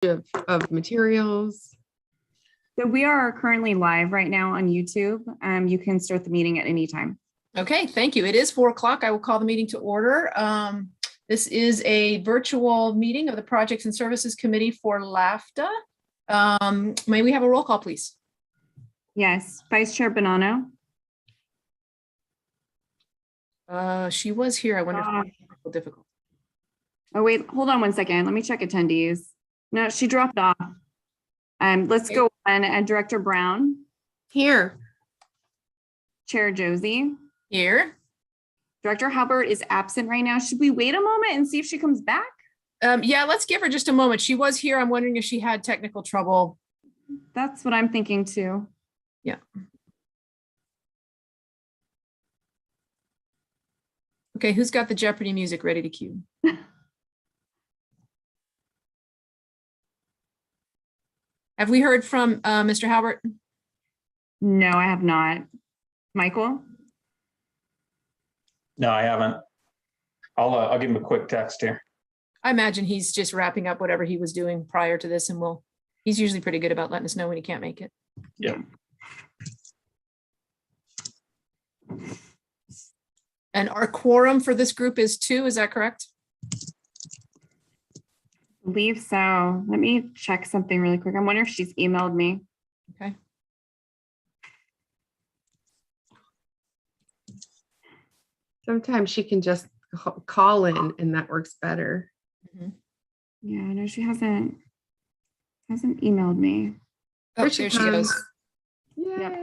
of materials. So we are currently live right now on YouTube. You can start the meeting at any time. Okay, thank you. It is 4 o'clock. I will call the meeting to order. This is a virtual meeting of the Projects and Services Committee for LAVTA. May we have a roll call, please? Yes, Vice Chair Bonanno. She was here. I wonder if it's difficult. Oh, wait, hold on one second. Let me check attendees. No, she dropped off. Let's go on. And Director Brown. Here. Chair Josie. Here. Director Halbert is absent right now. Should we wait a moment and see if she comes back? Yeah, let's give her just a moment. She was here. I'm wondering if she had technical trouble. That's what I'm thinking too. Yeah. Okay, who's got the Jeopardy music ready to cue? Have we heard from Mr. Halbert? No, I have not. Michael? No, I haven't. I'll give him a quick text here. I imagine he's just wrapping up whatever he was doing prior to this, and he's usually pretty good about letting us know when he can't make it. Yeah. And our quorum for this group is 2, is that correct? I believe so. Let me check something really quick. I'm wondering if she's emailed me. Okay. Sometimes she can just call in and that works better. Mm-hmm. Yeah, no, she hasn't emailed me. Oh, there she goes. Yay. Yep.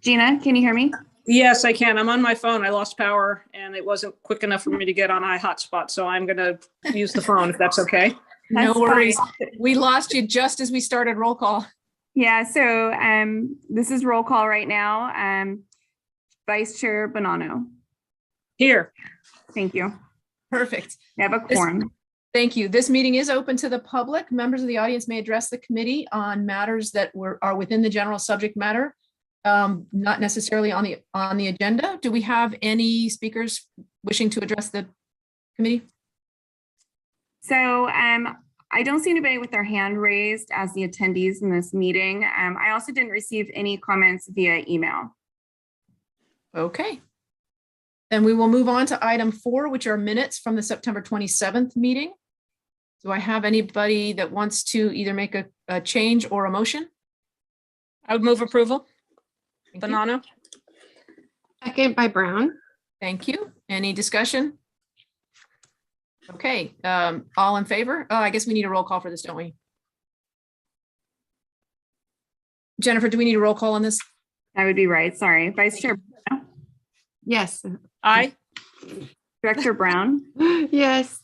Gina, can you hear me? Yes, I can. I'm on my phone. I lost power and it wasn't quick enough for me to get on iHotspot. So I'm going to use the phone if that's okay. No That's worries. fine. We lost you just as we started roll call. Yeah, so this is roll call right now. Vice Chair Bonanno. Here. Thank you. Perfect. We have a quorum. Thank you. This meeting is open to the public. Members of the audience may address the committee on matters that are within the general subject matter, not necessarily on the agenda. Do we have any speakers wishing to address the committee? So I don't see anybody with their hand raised as the attendees in this meeting. I also didn't receive any comments via email. Okay. Then we will move on to item 4, which are minutes from the September 27th meeting. Do I have anybody that wants to either make a change or a motion? I would move approval. Thank you. Bonanno. Second by Brown. Thank you. Any discussion? Okay, all in favor? Oh, I guess we need a roll call for this, don't we? Jennifer, do we need a roll call on this? I would be right. Sorry. Vice Chair Bonanno. Yes. Aye. Director Brown. Yes.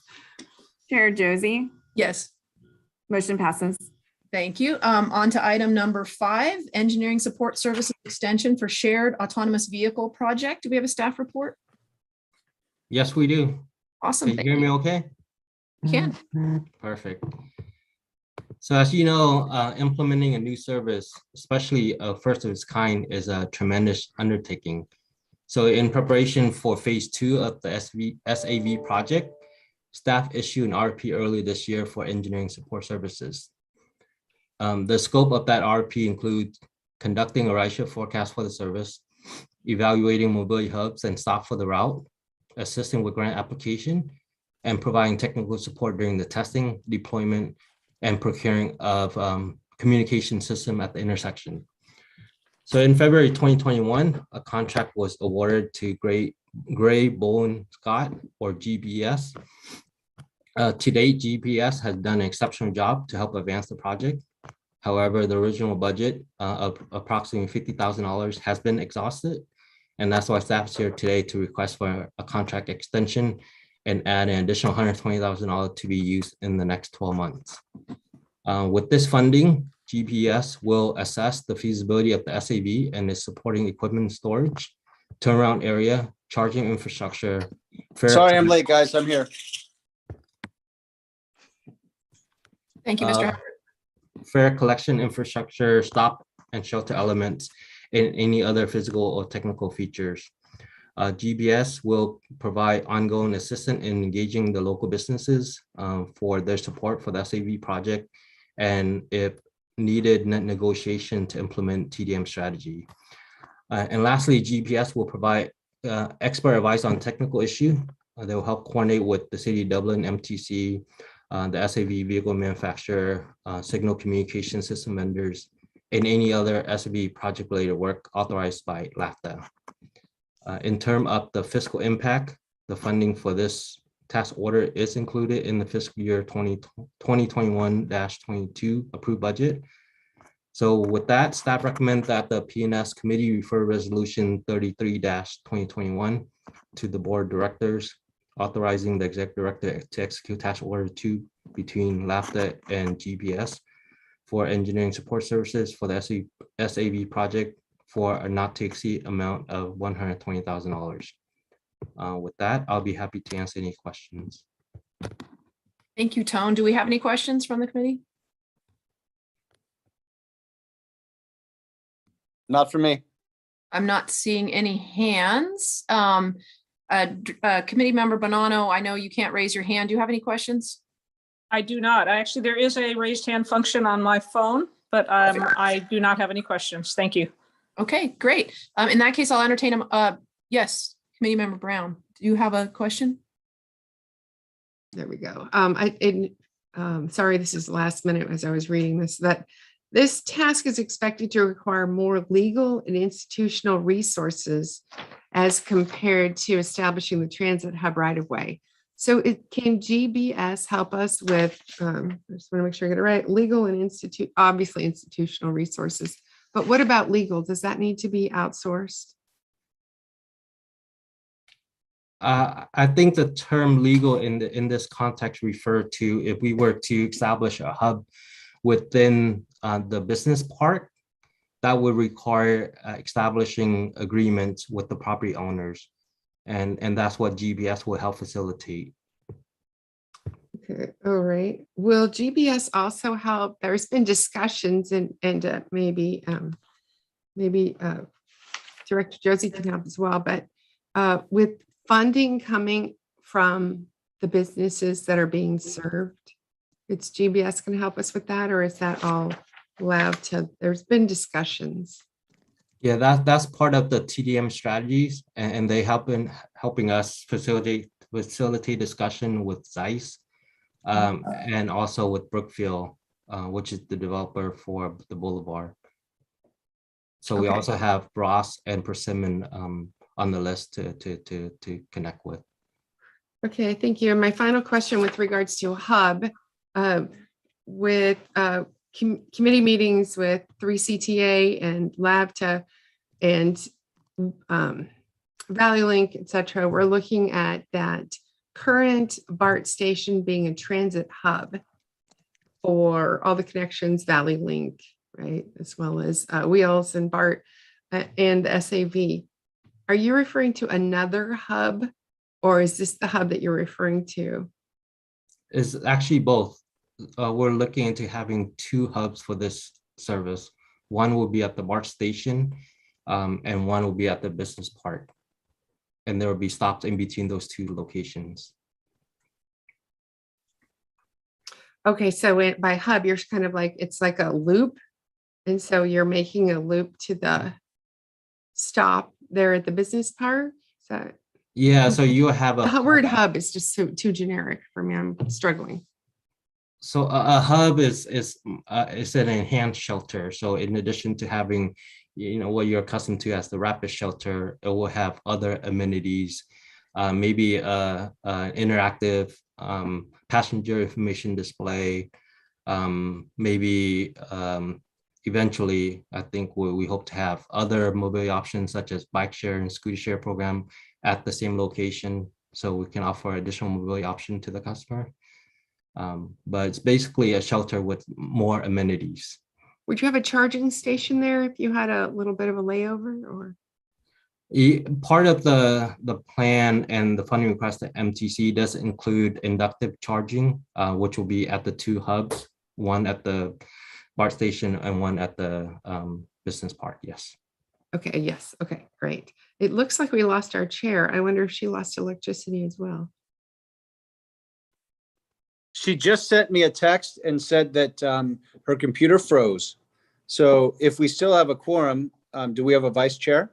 Chair Josie. Yes. Motion passes. Thank you. On to item number 5, engineering support services extension for shared autonomous vehicle project. Do we have a staff report? Yes, we do. Awesome. Can you hear me okay? You can. Perfect. So as you know, implementing a new service, especially a first of its kind, is a tremendous undertaking. So in preparation for phase 2 of the SAV project, staff issued an RFP early this year for engineering support services. The scope of that RFP includes conducting a rideshare forecast for the service, evaluating mobility hubs and stops for the route, assisting with grant application, and providing technical support during the testing, deployment, and procuring of communication system at the intersection. So in February 2021, a contract was awarded to Gray Bowen Scott, or GBS. To date, GPS has done an exceptional job to help advance the project. However, the original budget of approximately $50,000 has been exhausted. And that's why staff is here today to request for a contract extension and add an additional $120,000 to be used in the next 12 months. With this funding, GPS will assess the feasibility of the SAV and its supporting equipment storage, turnaround area, charging infrastructure. Sorry, I'm late, guys. I'm here. Thank you, Mr. Howard. Fare collection infrastructure, stop and shelter elements, and any other physical or technical features. GBS will provide ongoing assistance in engaging the local businesses for their support for the SAV project, and if needed, net negotiation to implement TDM strategy. And lastly, GPS will provide expert advice on technical issue. They will help coordinate with the City of Dublin, MTC, the SAV vehicle manufacturer, signal communication system vendors, and any other SAV project-related work authorized by LAVTA. In terms of the fiscal impact, the funding for this task order is included in the fiscal year 2021-22 approved budget. So with that, staff recommend that the P&S committee refer resolution 33-2021 to the board of directors, authorizing the executive director to execute task order 2 between LAVTA and GBS for engineering support services for the SAV project for a not to exceed amount of $120,000. With that, I'll be happy to answer any questions. Thank you, Tone. Do we have any questions from the committee? Not for me. I'm not seeing any hands. Committee member Bonanno, I know you can't raise your hand. Do you have any questions? I do not. Actually, there is a raised hand function on my phone, but I do not have any questions. Thank you. Okay, great. In that case, I'll entertain them. Yes, Committee member Brown, do you have a question? There we go. Sorry, this is last minute as I was reading this, that this task is expected to require more legal and institutional resources as compared to establishing the transit hub right of way. So can GBS help us with, I just want to make sure I get it right, legal and obviously institutional resources, but what about legal? Does that need to be outsourced? I think the term legal in this context refer to if we were to establish a hub within the business park, that would require establishing agreements with the property owners. And that's what GBS will help facilitate. Okay, all right. Will GBS also help? There's been discussions and maybe Director Josie can help as well, but with funding coming from the businesses that are being served, it's GBS can help us with that, or is that all LAVTA? There's been discussions. Yeah, that's part of the TDM strategies, and they helping us facilitate discussion with Zeiss, and also with Brookfield, which is the developer for the boulevard. So we also have Ross and Persimmon on the list to connect with. Okay, thank you. And my final question with regards to a hub, with committee meetings with 3CTA and LAVTA and Valley Link, et cetera, we're looking at that current BART station being a transit hub for all the connections, Valley Link, right, as well as Wheels and BART and the SAV. Are you referring to another hub, or is this the hub that you're referring to? It's actually both. We're looking into having 2 hubs for this service. One will be at the BART station, and one will be at the business park. And there will be stops in between those 2 locations. Okay, so by hub, you're kind of like, it's like a loop. And so you're making a loop to the stop there at the business park. So yeah, so you have the word hub is just too generic for me. I'm struggling. So a hub is an enhanced shelter. So in addition to having, what you're accustomed to as the rapid shelter, it will have other amenities, maybe an interactive passenger information display, maybe eventually, I think we hope to have other mobility options such as bike share and scooter share program at the same location, so we can offer additional mobility option to the customer. But it's basically a shelter with more amenities. Would you have a charging station there if you had a little bit of a layover, or? Part of the plan and the funding request at MTC does include inductive charging, which will be at the 2 hubs, one at the BART station and one at the business park, yes. Okay, yes, okay, great. It looks like we lost our chair. I wonder if she lost electricity as well. She just sent me a text and said that her computer froze. So if we still have a quorum, do we have a vice chair?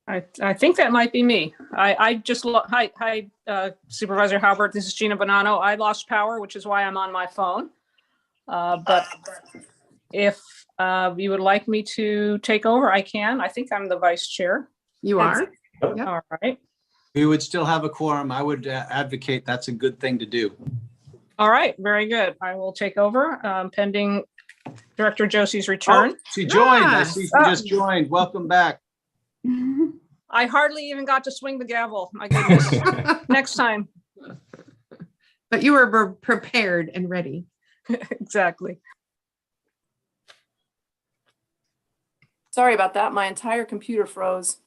I think that might be me. Hi, Supervisor Halbert. This is Gina Bonanno. I lost power, which is why I'm on my phone. But if you would like me to take over, I can. I think I'm the vice chair. You are? Yep. All right. We would still have a quorum. I would advocate that's a good thing to do. All right. Very good. I will take over pending Director Josie's return. Oh, she joined. I Ah. see she just joined. Welcome back. I hardly even got to swing the gavel. My goodness. Next time. But you were prepared and ready. Exactly. Sorry about that. My entire computer froze.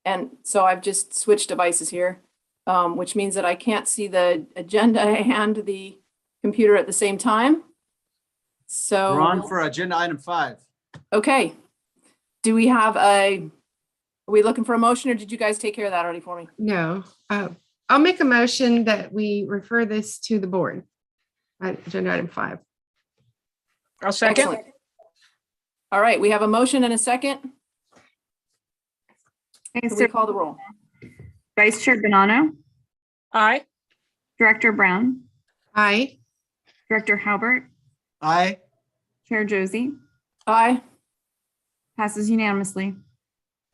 And so I've just switched devices here, which means that I can't see the agenda and the computer at the same time. So We're on for agenda item 5. okay. Do we have are we looking for a motion, or did you guys take care of that already for me? No, I'll make a motion that we refer this to the board. Agenda item 5. I'll second. Excellent. All right, we have a motion and a second. Okay, Can so we call the roll? Vice Chair Bonanno, Aye. Director Brown, Aye. Director Halbert, Aye. Chair Josie, Aye. passes unanimously.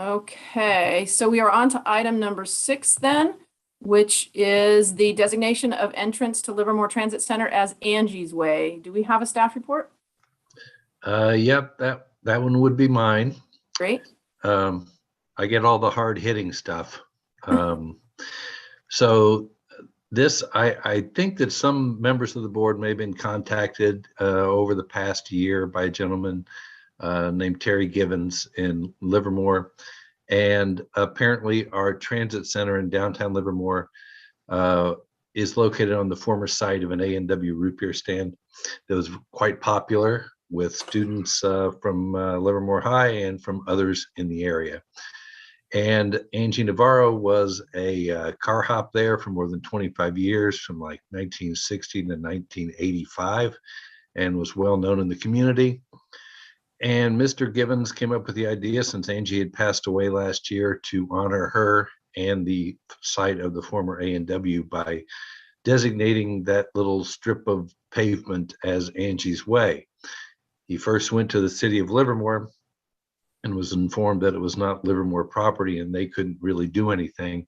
Okay, so we are on to item number 6 then, which is the designation of entrance to Livermore Transit Center as Angie's Way. Do we have a staff report? Yep, that one would be mine. Great. I get all the hard hitting stuff. So this, I think that some members of the board may have been contacted over the past year by a gentleman named Terry Givens in Livermore. And apparently our transit center in downtown Livermore is located on the former site of an A&W root beer stand that was quite popular with students from Livermore High and from others in the area. And Angie Navarro was a car hop there for more than 25 years, from like 1960 to 1985, and was well known in the community. And Mr. Givens came up with the idea, since Angie had passed away last year, to honor her and the site of the former A&W by designating that little strip of pavement as Angie's Way. He first went to the city of Livermore and was informed that it was not Livermore property and they couldn't really do anything.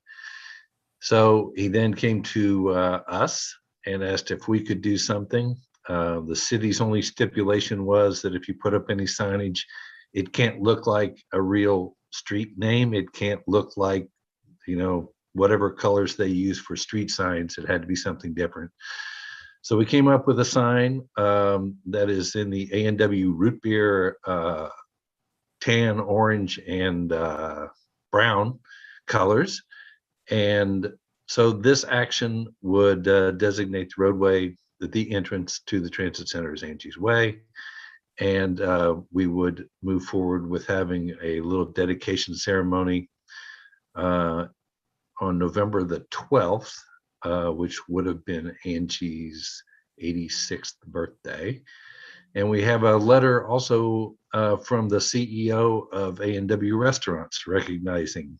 So he then came to us and asked if we could do something. The city's only stipulation was that if you put up any signage, it can't look like a real street name. It can't look like, you know, whatever colors they use for street signs. It had to be something different. So we came up with a sign that is in the A&W root beer tan, orange, and brown colors. And so this action would designate the roadway, the entrance to the transit center is Angie's Way. And we would move forward with having a little dedication ceremony on November the 12th, which would have been Angie's 86th birthday. And we have a letter also from the CEO of A&W Restaurants recognizing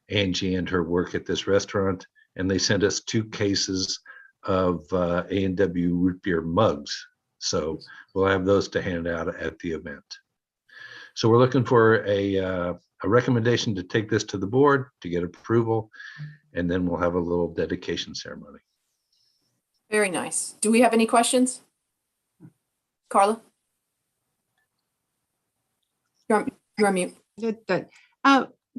Angie and her work at this restaurant. And they sent us 2 cases of A&W root beer mugs. So we'll have those to hand out at the event. So we're looking for a recommendation to take this to the board to get approval, and then we'll have a little dedication ceremony. Very nice. Do we have any questions? Carla? You're on mute. Good.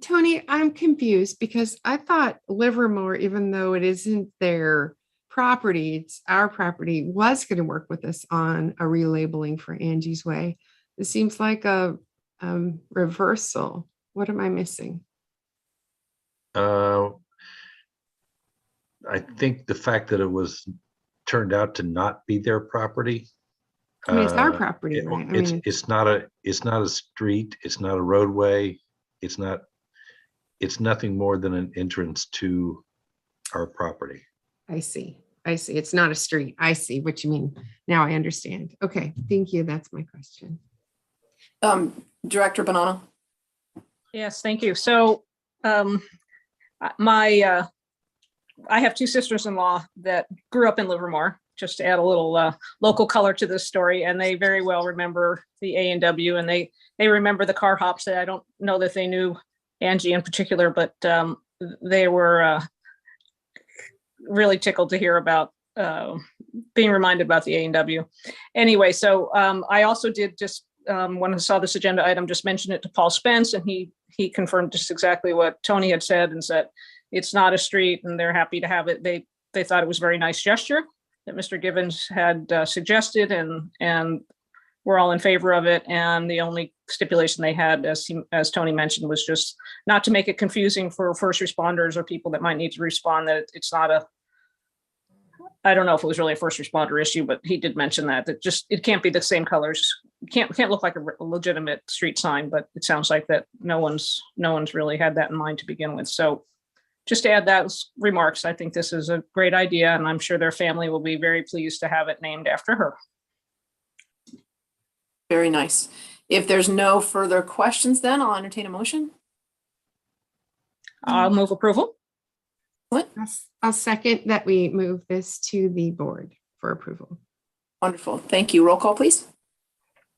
Tony, I'm confused because I thought Livermore, even though it isn't their property, it's our property, was going to work with us on a relabeling for Angie's Way. It seems like a reversal. What am I missing? I think the fact that it was turned out to not be their property I mean, it's our Uh, property, it- right? I mean, It's not a street, it's not a roadway, it's nothing more than an entrance to our property. I see. I see. It's not a street. I see what you mean. Now I understand. Okay, thank you. That's my question. Director Bonanno. Yes, thank you. So I have two sisters-in-law that grew up in Livermore, just to add a little local color to this story, and they very well remember the A&W, and they remember the car hops. That I don't know that they knew Angie in particular, but they were really tickled to hear about being reminded about the A&W. Anyway, so I also did just when I saw this agenda item, just mention it to Paul Spence, and he confirmed just exactly what Tony had said, and said it's not a street, and they're happy to have it. They thought it was a very nice gesture that Mr. Givens had suggested, and we're all in favor of it. And the only stipulation they had, as Tony mentioned, was just not to make it confusing for first responders or people that might need to respond, that it's not a, I don't know if it was really a first responder issue, but he did mention that it can't be the same colors. Can't look like a legitimate street sign, but it sounds like that no one's really had that in mind to begin with. So just to add those remarks, I think this is a great idea, and I'm sure their family will be very pleased to have it named after her. Very nice. If there's no further questions, then I'll entertain a motion. I'll move approval. I'll second that we move this to the board for approval. Wonderful. Thank you. Roll call, please.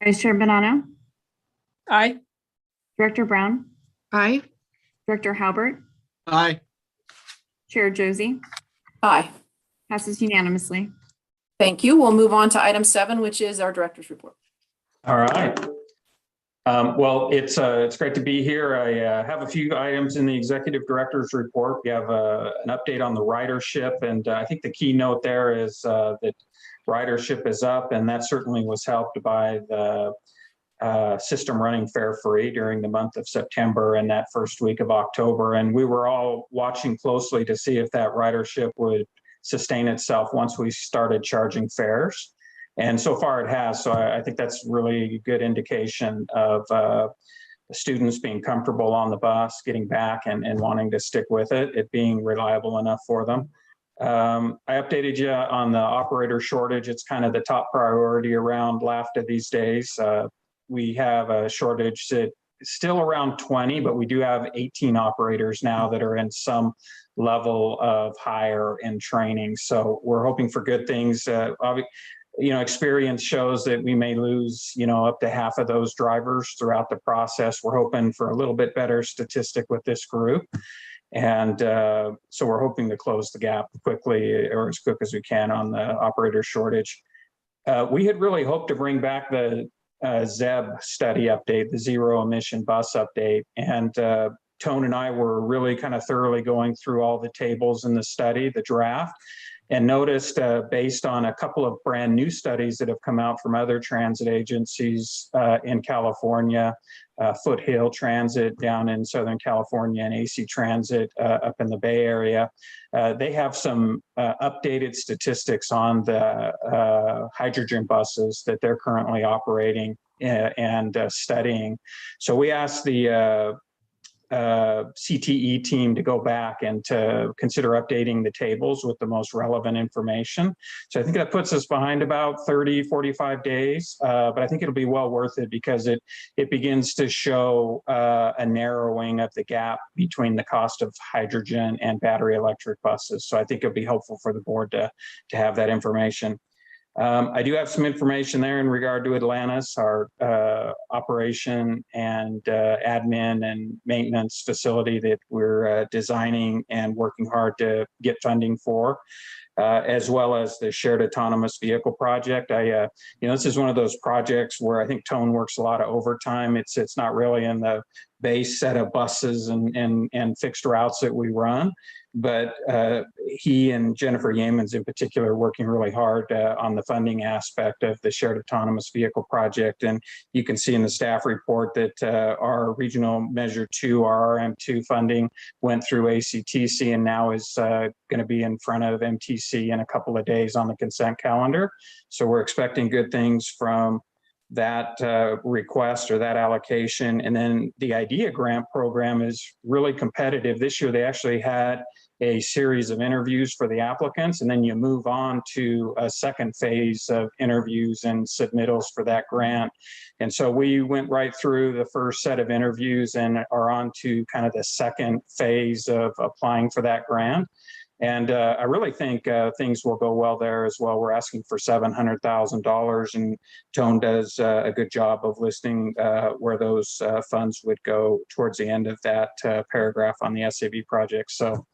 Vice Chair Bonanno, Aye. Director Brown, Aye. Director Halbert, Aye. Chair Josie, Aye. passes unanimously. Thank you. We'll move on to item 7, which is our director's report. All right. Well, it's great to be here. I have a few items in the executive director's report. We have an update on the ridership, and I think the key note there is that ridership is up, and that certainly was helped by the system running fare free during the month of September and that first week of October. And we were all watching closely to see if that ridership would sustain itself once we started charging fares. And so far it has. So I think that's really a good indication of the students being comfortable on the bus, getting back and wanting to stick with it being reliable enough for them. I updated you on the operator shortage. It's kind of the top priority around LAVTA these days. We have a shortage that is still around 20, but we do have 18 operators now that are in some level of hire and training. So we're hoping for good things. Experience shows that we may lose, up to half of those drivers throughout the process. We're hoping for a little bit better statistic with this group. And so we're hoping to close the gap quickly, or as quick as we can, on the operator shortage. We had really hoped to bring back the ZEB study update, the zero emission bus update. And Tone and I were really kind of thoroughly going through all the tables in the study, the draft, and noticed based on a couple of brand new studies that have come out from other transit agencies in California, Foothill Transit down in Southern California, and AC Transit up in the Bay Area. They have some updated statistics on the hydrogen buses that they're currently operating and studying. So we asked the CTE team to go back and to consider updating the tables with the most relevant information. So I think that puts us behind about 30, 45 days, but I think it'll be well worth it because it begins to show a narrowing of the gap between the cost of hydrogen and battery electric buses. So I think it'll be helpful for the board to have that information. I do have some information there in regard to Atlantis, our operation and admin and maintenance facility that we're designing and working hard to get funding for, as well as the shared autonomous vehicle project. This is one of those projects where I think Tone works a lot of overtime. It's not really in the base set of buses and fixed routes that we run. But he and Jennifer Yeamans in particular working really hard on the funding aspect of the shared autonomous vehicle project. And you can see in the staff report that our regional measure 2, our RM2 funding went through ACTC and now is going to be in front of MTC in a couple of days on the consent calendar. So we're expecting good things from that request or that allocation. And then the IDEA grant program is really competitive. This year, they actually had a series of interviews for the applicants, and then you move on to a second phase of interviews and submittals for that grant. And so we went right through the first set of interviews and are on to kind of the second phase of applying for that grant. And I really think things will go well there as well. We're asking for $700,000, and Tone does a good job of listing where those funds would go towards the end of that paragraph on the SAV project. So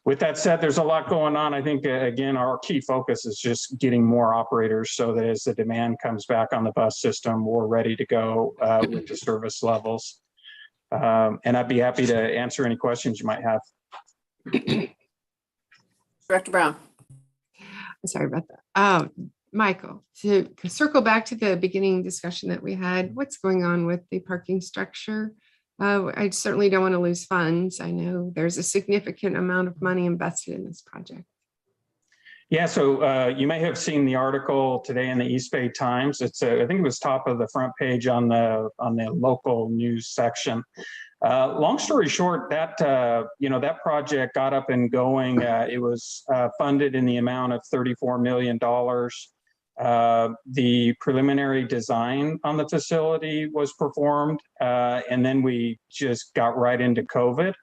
with that said, there's a lot going on. I think, again, our key focus is just getting more operators so that as the demand comes back on the bus system, we're ready to go with the service levels. And I'd be happy to answer any questions you might have. Director Brown. Sorry about that. Michael, to circle back to the beginning discussion that we had, what's going on with the parking structure? I certainly don't want to lose funds. I know there's a significant amount of money invested in this project. Yeah, so you may have seen the article today in the East Bay Times. It's I think it was top of the front page on the local news section. Long story short, that that project got up and going. It was funded in the amount of $34 million. The preliminary design on the facility was performed, and then we just got right into COVID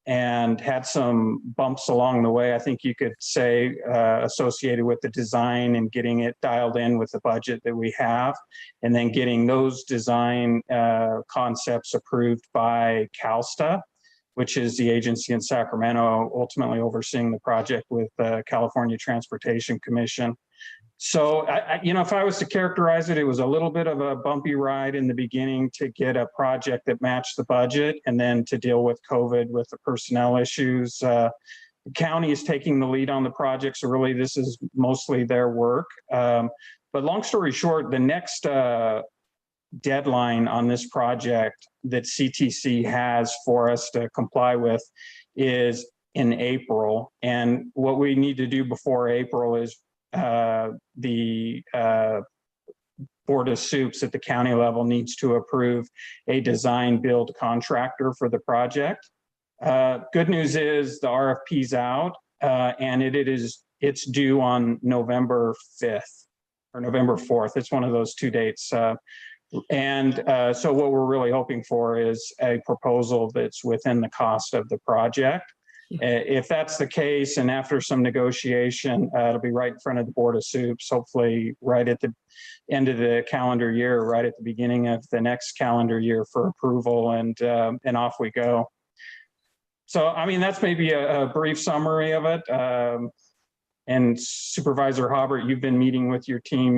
and had some bumps along the way, I think you could say, associated with the design and getting it dialed in with the budget that we have, and then getting those design concepts approved by CalSTA, which is the agency in Sacramento ultimately overseeing the project with the California Transportation Commission. So, if I was to characterize it, it was a little bit of a bumpy ride in the beginning to get a project that matched the budget, and then to deal with COVID with the personnel issues. The county is taking the lead on the project, so really this is mostly their work. But long story short, the next deadline on this project that CTC has for us to comply with is in April. And what we need to do before April is the Board of Soups at the county level needs to approve a design build contractor for the project. Good news is the RFP's out, and it's due on November 5th or November 4th. It's one of those two dates. So what we're really hoping for is a proposal that's within the cost of the project. If that's the case, and after some negotiation, it'll be right in front of the Board of Soups, hopefully right at the end of the calendar year, right at the beginning of the next calendar year for approval, and off we go. So, I mean, that's maybe a brief summary of it. And Supervisor Hobart, you've been meeting with your team.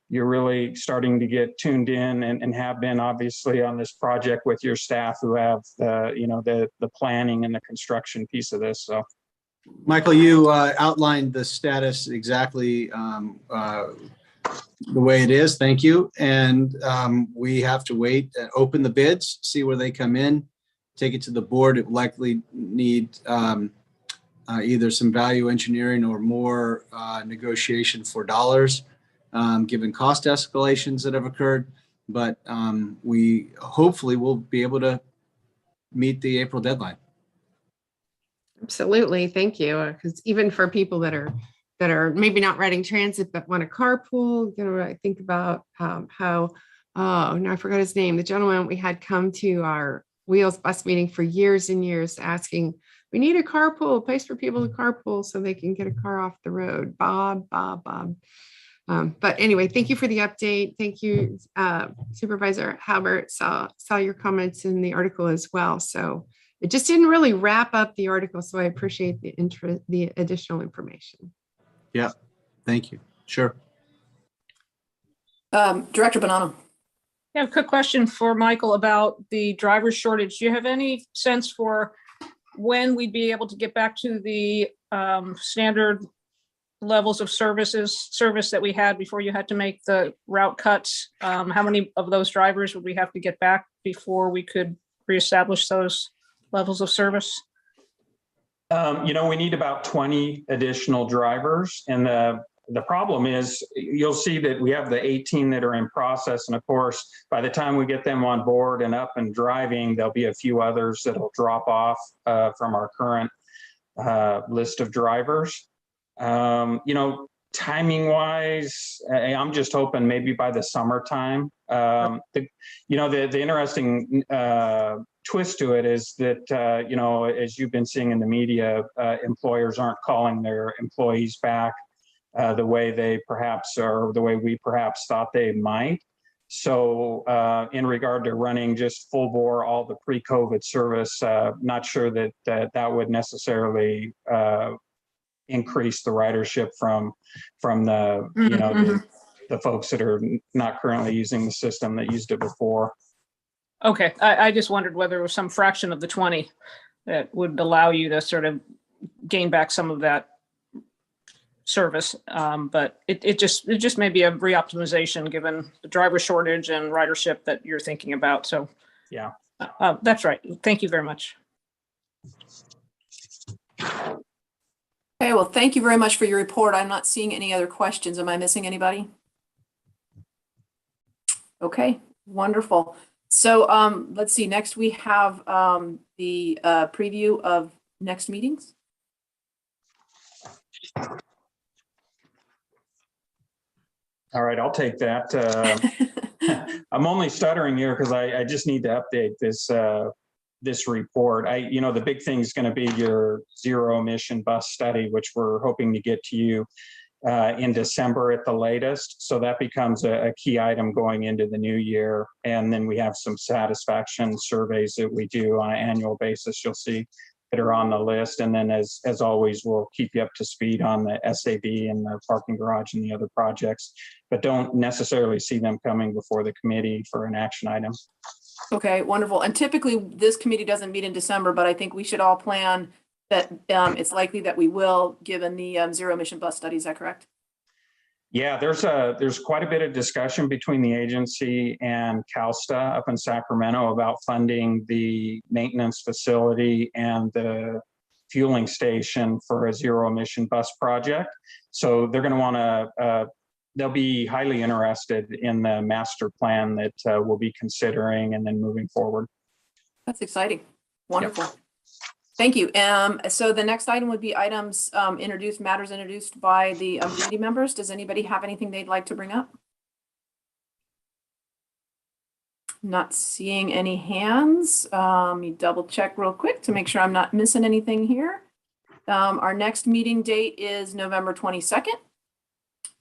You're really starting to get tuned in and have been obviously on this project with your staff who have the planning and the construction piece of this. So, Michael, you outlined the status exactly the way it is. Thank you. And we have to wait and open the bids, see where they come in, take it to the board. It likely need either some value engineering or more negotiation for dollars, given cost escalations that have occurred. But we hopefully will be able to meet the April deadline. Absolutely. Thank you. Because even for people that are maybe not riding transit, but want to carpool, I think about how, I forgot his name, the gentleman we had come to our Wheels bus meeting for years and years asking, we need a carpool, a place for people to carpool so they can get a car off the road. Bob. But anyway, thank you for the update. Thank you, Supervisor Halbert. Saw your comments in the article as well. So it just didn't really wrap up the article. So I appreciate the additional information. Yeah, thank you. Sure. Director Bonanno. I have a quick question for Michael about the driver shortage. Do you have any sense for when we'd be able to get back to the standard levels of service that we had before you had to make the route cuts? How many of those drivers would we have to get back before we could reestablish those levels of service? We need about 20 additional drivers. And the problem is you'll see that we have the 18 that are in process. And of course, by the time we get them on board and up and driving, there'll be a few others that'll drop off from our current list of drivers. Timing wise, I'm just hoping maybe by the summertime. The interesting twist to it is that, as you've been seeing in the media, employers aren't calling their employees back the way we perhaps thought they might. So in regard to running just full bore, all the pre-COVID service, not sure that would necessarily increase the ridership from the folks that are not currently using the system that used it before. Okay, I just wondered whether it was some fraction of the 20 that would allow you to sort of gain back some of that service. But it just may be a reoptimization given the driver shortage and ridership that you're thinking about. So yeah, that's right. Thank you very much. Okay, well, thank you very much for your report. I'm not seeing any other questions. Am I missing anybody? Okay, wonderful. So let's see, next we have the preview of next meetings. All right, I'll take that. I'm only stuttering here because I just need to update this report. The big thing is going to be your zero emission bus study, which we're hoping to get to you in December at the latest. So that becomes a key item going into the new year. And then we have some satisfaction surveys that we do on an annual basis. You'll see that are on the list. And then as always, we'll keep you up to speed on the SAB and the parking garage and the other projects, but don't necessarily see them coming before the committee for an action item. Okay, wonderful. And typically this committee doesn't meet in December, but I think we should all plan that it's likely that we will, given the zero emission bus study. Is that correct? Yeah, there's quite a bit of discussion between the agency and CalSTA up in Sacramento about funding the maintenance facility and the fueling station for a zero emission bus project. So they're going to want to, they'll be highly interested in the master plan that we'll be considering and then moving forward. That's exciting. Wonderful. Yep. Thank you. So the next item would be items matters introduced by the committee members. Does anybody have anything they'd like to bring up? Not seeing any hands. Let me double check real quick to make sure I'm not missing anything here. Our next meeting date is November 22nd.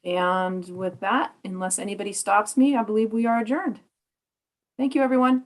And with that, unless anybody stops me, I believe we are adjourned. Thank you, everyone.